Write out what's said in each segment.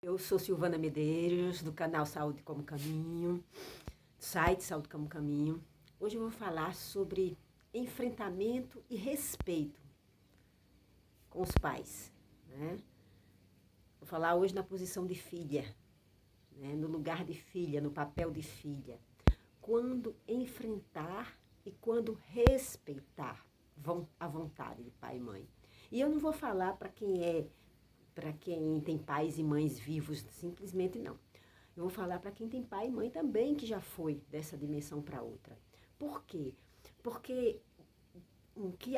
Eu sou Silvana Medeiros, do canal Saúde como Caminho, do site Saúde como Caminho. Hoje eu vou falar sobre enfrentamento e respeito com os pais, né? Vou falar hoje na posição de filha, né? No lugar de filha, no papel de filha. Quando enfrentar e quando respeitar a vontade de pai e mãe. E eu não vou falar para quem tem pais e mães vivos, simplesmente não. Eu vou falar para quem tem pai e mãe também que já foi dessa dimensão para outra. Por quê? Porque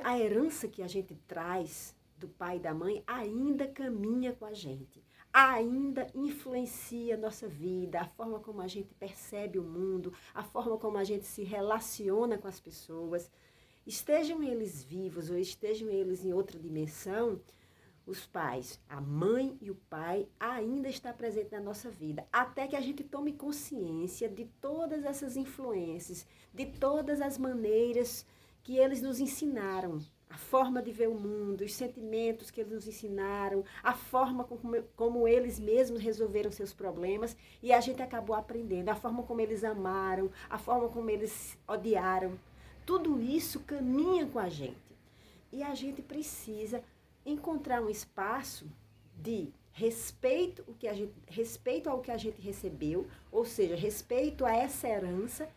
a herança que a gente traz do pai e da mãe ainda caminha com a gente, ainda influencia a nossa vida, a forma como a gente percebe o mundo, a forma como a gente se relaciona com as pessoas. Estejam eles vivos ou estejam eles em outra dimensão, os pais, a mãe e o pai ainda está presente na nossa vida, até que a gente tome consciência de todas essas influências, de todas as maneiras que eles nos ensinaram, a forma de ver o mundo, os sentimentos que eles nos ensinaram, a forma como eles mesmos resolveram seus problemas, e a gente acabou aprendendo, a forma como eles amaram, a forma como eles odiaram. Tudo isso caminha com a gente. E a gente precisa encontrar um espaço de respeito ao que a gente recebeu, ou seja, respeito a essa herança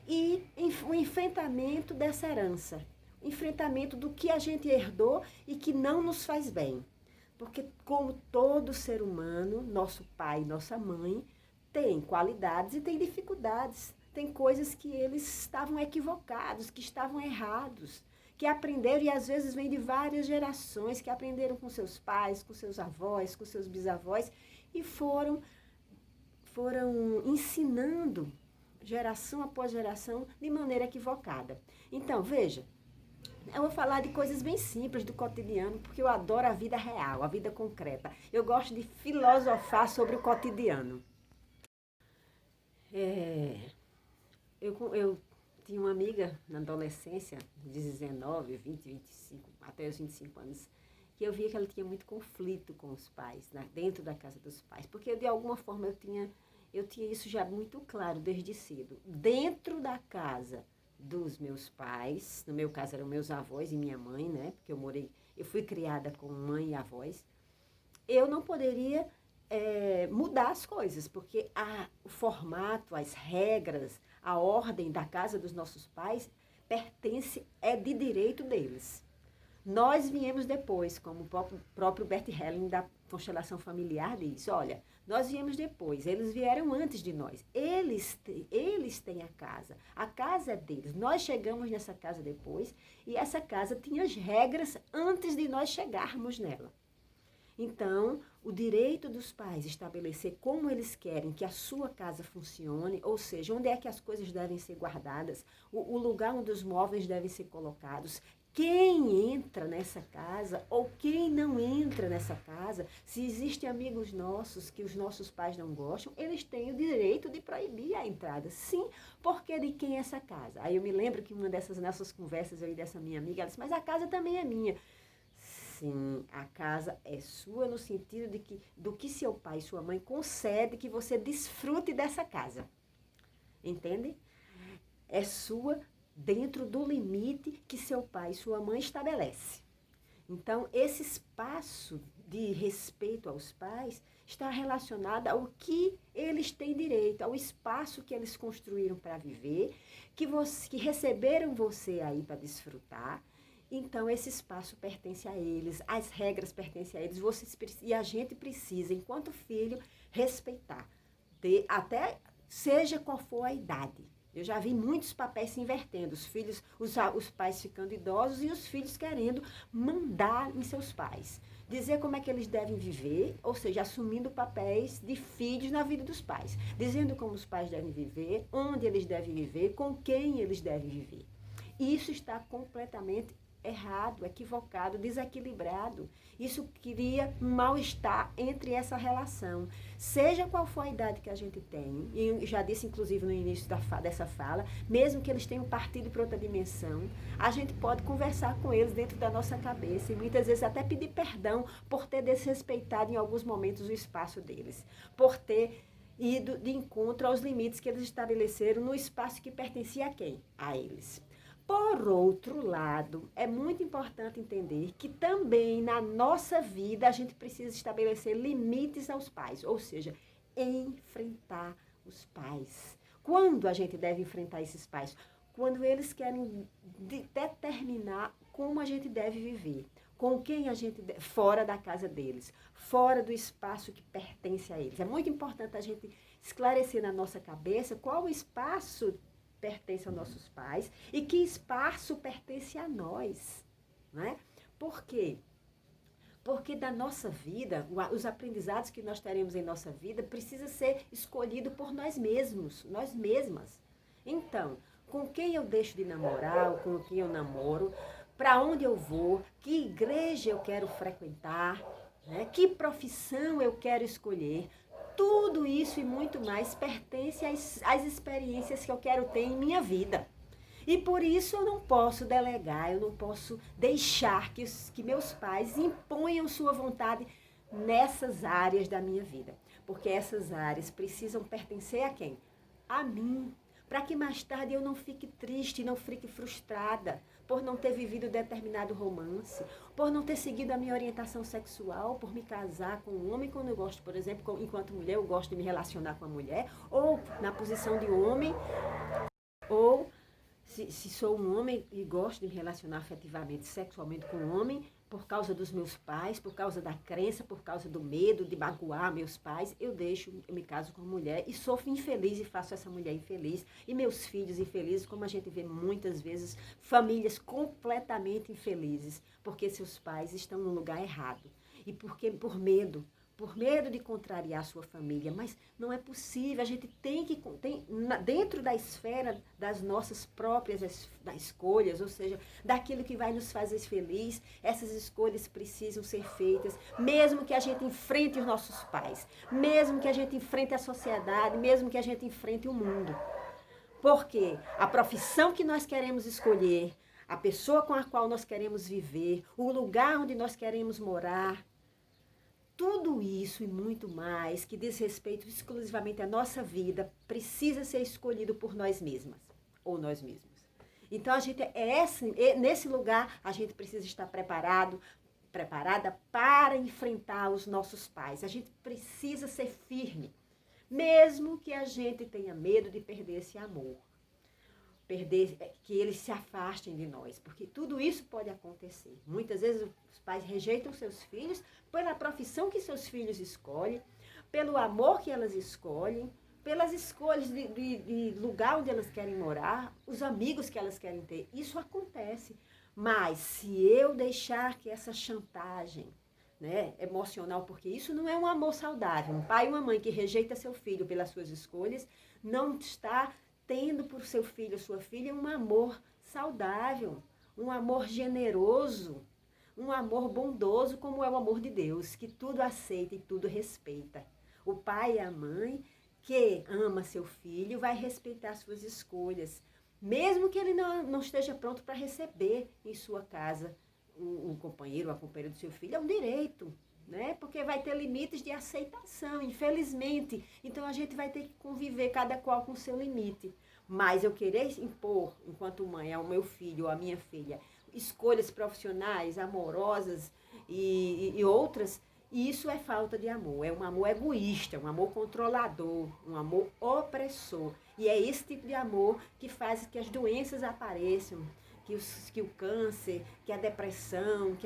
e o enfrentamento dessa herança, o enfrentamento do que a gente herdou e que não nos faz bem. Porque como todo ser humano, nosso pai e nossa mãe tem qualidades e tem dificuldades, tem coisas que eles estavam equivocados, que estavam errados, que aprenderam, e às vezes vem de várias gerações, que aprenderam com seus pais, com seus avós, com seus bisavós, e foram ensinando geração após geração de maneira equivocada. Então, veja, eu vou falar de coisas bem simples do cotidiano, porque eu adoro a vida real, a vida concreta. Eu gosto de filosofar sobre o cotidiano. Eu tinha uma amiga na adolescência, de 19, 20, 25, até os 25 anos, que eu via que ela tinha muito conflito com os pais, dentro da casa dos pais, porque de alguma forma eu tinha isso já muito claro desde cedo. Dentro da casa dos meus pais, no meu caso eram meus avós e minha mãe, né? Porque eu fui criada com mãe e avós, eu não poderia mudar as coisas, porque o formato, as regras, a ordem da casa dos nossos pais é de direito deles. Nós viemos depois, como o próprio Bert Helling da constelação familiar diz, olha, nós viemos depois, eles vieram antes de nós, eles têm a casa é deles, nós chegamos nessa casa depois, e essa casa tinha as regras antes de nós chegarmos nela. Então, o direito dos pais estabelecer como eles querem que a sua casa funcione, ou seja, onde é que as coisas devem ser guardadas, o lugar onde os móveis devem ser colocados, quem entra nessa casa ou quem não entra nessa casa, se existem amigos nossos que os nossos pais não gostam, eles têm o direito de proibir a entrada. Sim, porque de quem é essa casa? Aí eu me lembro que uma dessas nossas conversas eu e dessa minha amiga, ela disse, mas a casa também é minha. Sim, a casa é sua no sentido do que seu pai e sua mãe concedem que você desfrute dessa casa. Entende? É sua dentro do limite que seu pai e sua mãe estabelece. Então, esse espaço de respeito aos pais está relacionado ao que eles têm direito, ao espaço que eles construíram para viver, que receberam você aí para desfrutar. Então, esse espaço pertence a eles, as regras pertencem a eles, e a gente precisa, enquanto filho, respeitar, até seja qual for a idade. Eu já vi muitos papéis se invertendo, os pais ficando idosos e os filhos querendo mandar em seus pais. Dizer como é que eles devem viver, ou seja, assumindo papéis de filhos na vida dos pais. Dizendo como os pais devem viver, onde eles devem viver, com quem eles devem viver. Isso está completamente errado, equivocado, desequilibrado. Isso cria um mal-estar entre essa relação. Seja qual for a idade que a gente tem, e eu já disse inclusive no início dessa fala, mesmo que eles tenham partido para outra dimensão, a gente pode conversar com eles dentro da nossa cabeça e muitas vezes até pedir perdão por ter desrespeitado em alguns momentos o espaço deles, por ter ido de encontro aos limites que eles estabeleceram no espaço que pertencia a quem? A eles. Por outro lado, é muito importante entender que também na nossa vida a gente precisa estabelecer limites aos pais, ou seja, enfrentar os pais. Quando a gente deve enfrentar esses pais? Quando eles querem determinar como a gente deve viver, com quem a gente fora da casa deles, fora do espaço que pertence a eles. É muito importante a gente esclarecer na nossa cabeça qual o espaço pertence aos nossos pais e que espaço pertence a nós, né? Por quê? Porque da nossa vida, os aprendizados que nós teremos em nossa vida precisa ser escolhido por nós mesmos, nós mesmas. Então, com quem eu deixo de namorar, ou com quem eu namoro, para onde eu vou, que igreja eu quero frequentar, né? Que profissão eu quero escolher. Tudo isso e muito mais pertence às experiências que eu quero ter em minha vida. E por isso eu não posso delegar, eu não posso deixar que meus pais imponham sua vontade nessas áreas da minha vida. Porque essas áreas precisam pertencer a quem? A mim. Para que mais tarde eu não fique triste, não fique frustrada por não ter vivido determinado romance, por não ter seguido a minha orientação sexual, por me casar com um homem quando eu gosto, por exemplo, enquanto mulher eu gosto de me relacionar com a mulher, ou na posição de homem, ou se sou um homem e gosto de me relacionar afetivamente, sexualmente com um homem, por causa dos meus pais, por causa da crença, por causa do medo de magoar meus pais, eu me caso com uma mulher e sou infeliz e faço essa mulher infeliz. E meus filhos infelizes, como a gente vê muitas vezes, famílias completamente infelizes, porque seus pais estão no lugar errado. E por medo de contrariar a sua família, mas não é possível, a gente dentro da esfera das nossas próprias das escolhas, ou seja, daquilo que vai nos fazer feliz, essas escolhas precisam ser feitas, mesmo que a gente enfrente os nossos pais, mesmo que a gente enfrente a sociedade, mesmo que a gente enfrente o mundo. Porque a profissão que nós queremos escolher, a pessoa com a qual nós queremos viver, o lugar onde nós queremos morar, tudo isso e muito mais que diz respeito exclusivamente à nossa vida precisa ser escolhido por nós mesmas ou nós mesmos. Então, nesse lugar, a gente precisa estar preparada para enfrentar os nossos pais. A gente precisa ser firme, mesmo que a gente tenha medo de perder esse amor. Que eles se afastem de nós, porque tudo isso pode acontecer. Muitas vezes os pais rejeitam seus filhos pela profissão que seus filhos escolhem, pelo amor que elas escolhem, pelas escolhas de lugar onde elas querem morar, os amigos que elas querem ter. Isso acontece. Mas se eu deixar que essa chantagem, né, emocional, porque isso não é um amor saudável. Um pai e uma mãe que rejeita seu filho pelas suas escolhas não está tendo por seu filho ou sua filha um amor saudável, um amor generoso, um amor bondoso, como é o amor de Deus, que tudo aceita e tudo respeita. O pai e a mãe que ama seu filho vai respeitar suas escolhas, mesmo que ele não esteja pronto para receber em sua casa um companheiro ou a companheira do seu filho, é um direito, né? Porque vai ter limites de aceitação, infelizmente. Então a gente vai ter que conviver cada qual com o seu limite. Mas eu querer impor, enquanto mãe, ao meu filho ou à minha filha, escolhas profissionais, amorosas e outras, isso é falta de amor. É um amor egoísta, um amor controlador, um amor opressor. E é esse tipo de amor que faz que as doenças apareçam, que o câncer, que a depressão, que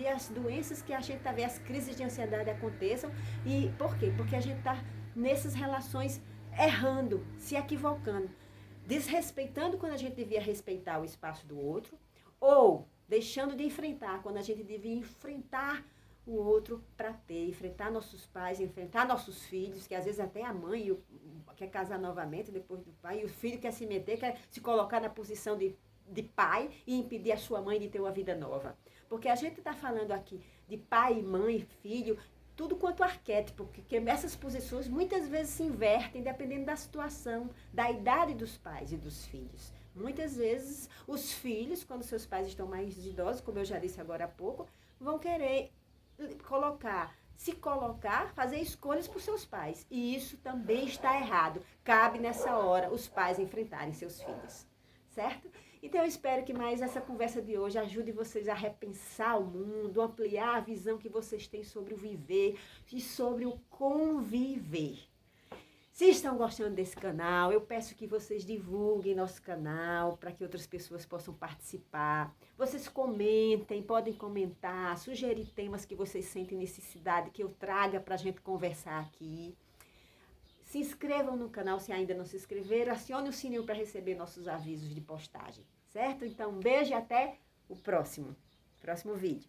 as doenças que a gente está vendo, as crises de ansiedade aconteçam. E por quê? Porque a gente está nessas relações errando, se equivocando, desrespeitando quando a gente devia respeitar o espaço do outro, ou deixando de enfrentar quando a gente devia enfrentar o outro para enfrentar nossos pais, enfrentar nossos filhos, que às vezes até a mãe quer casar novamente depois do pai, e o filho quer se meter, quer se colocar na posição de de pai e impedir a sua mãe de ter uma vida nova. Porque a gente está falando aqui de pai, mãe, filho, tudo quanto arquétipo, porque essas posições muitas vezes se invertem dependendo da situação, da idade dos pais e dos filhos. Muitas vezes os filhos, quando seus pais estão mais idosos, como eu já disse agora há pouco, vão querer se colocar, fazer escolhas por seus pais. E isso também está errado. Cabe nessa hora os pais enfrentarem seus filhos. Certo? Então eu espero que mais essa conversa de hoje ajude vocês a repensar o mundo, ampliar a visão que vocês têm sobre o viver e sobre o conviver. Se estão gostando desse canal, eu peço que vocês divulguem nosso canal para que outras pessoas possam participar. Vocês comentem, podem comentar, sugerir temas que vocês sentem necessidade que eu traga para a gente conversar aqui. Se inscrevam no canal se ainda não se inscreveram, acione o sininho para receber nossos avisos de postagem, certo? Então, um beijo e até o próximo vídeo.